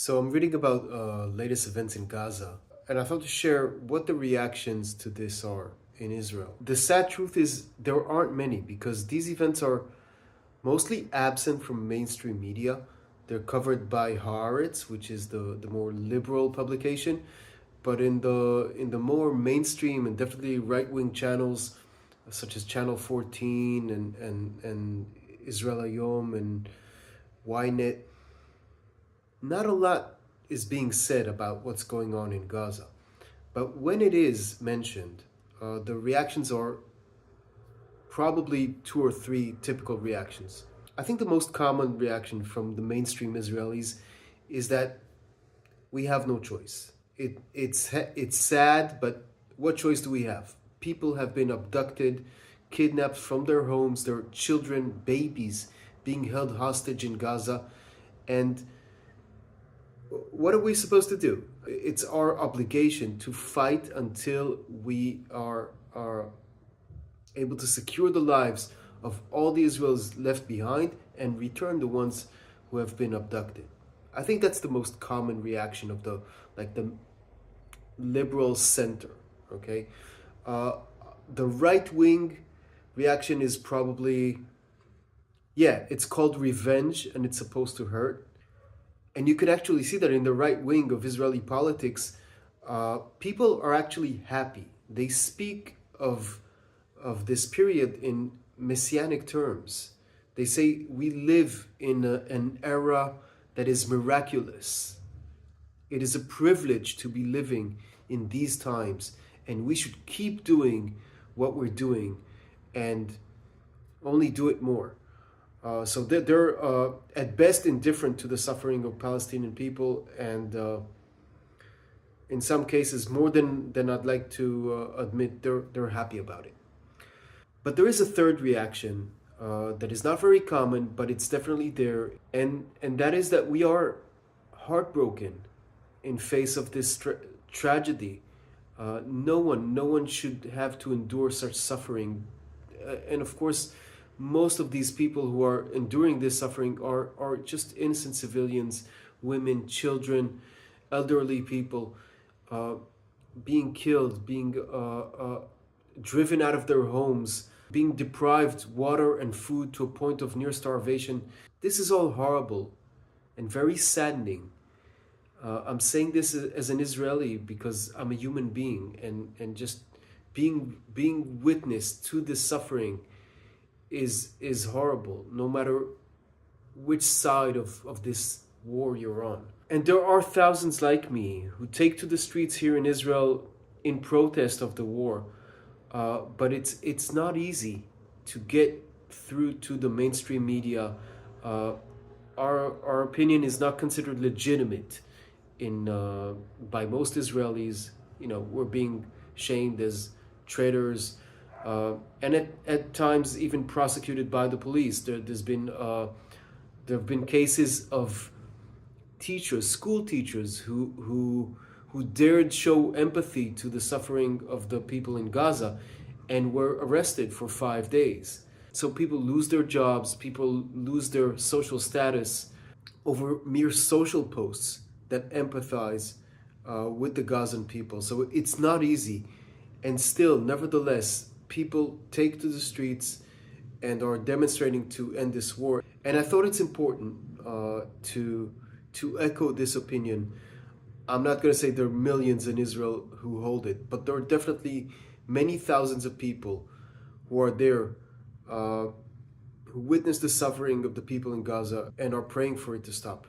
So I'm reading about latest events in Gaza, and I thought to share what the reactions to this are in Israel. The sad truth is there aren't many because these events are mostly absent from mainstream media. They're covered by Haaretz, which is the more liberal publication, but in the more mainstream and definitely right wing channels, such as Channel 14 and Israel Hayom and Ynet, not a lot is being said about what's going on in Gaza. But when it is mentioned, the reactions are probably two or three typical reactions. I think the most common reaction from the mainstream Israelis is that we have no choice. It's sad, but what choice do we have? People have been abducted, kidnapped from their homes, their children, babies being held hostage in Gaza, and what are we supposed to do? It's our obligation to fight until we are able to secure the lives of all the Israelis left behind and return the ones who have been abducted. I think that's the most common reaction of the liberal center. Okay, uh, the right wing reaction is probably, yeah, it's called revenge and it's supposed to hurt. And you can actually see that in the right wing of Israeli politics, people are actually happy. They speak of this period in messianic terms. They say we live in an era that is miraculous. It is a privilege to be living in these times, and we should keep doing what we're doing and only do it more. So they're at best indifferent to the suffering of Palestinian people, and in some cases, more than I'd like to admit, they're happy about it. But there is a third reaction that is not very common, but it's definitely there, and that is that we are heartbroken in face of this tragedy. No one should have to endure such suffering, and of course, most of these people who are enduring this suffering are just innocent civilians, women, children, elderly people, uh, being killed, being driven out of their homes, being deprived water and food to a point of near starvation. This is all horrible and very saddening. I'm saying this as an Israeli because I'm a human being, and just being witness to this suffering is horrible, no matter which side of this war you're on. And there are thousands like me who take to the streets here in Israel in protest of the war. But it's not easy to get through to the mainstream media. Our opinion is not considered legitimate in by most Israelis. You know, we're being shamed as traitors, and at times even prosecuted by the police. There have been cases of teachers, school teachers, who dared show empathy to the suffering of the people in Gaza and were arrested for 5 days. So people lose their jobs, people lose their social status over mere social posts that empathize with the Gazan people. So it's not easy. And still, nevertheless, people take to the streets and are demonstrating to end this war. And I thought it's important to echo this opinion. I'm not going to say there are millions in Israel who hold it, but there are definitely many thousands of people who are there, who witness the suffering of the people in Gaza and are praying for it to stop.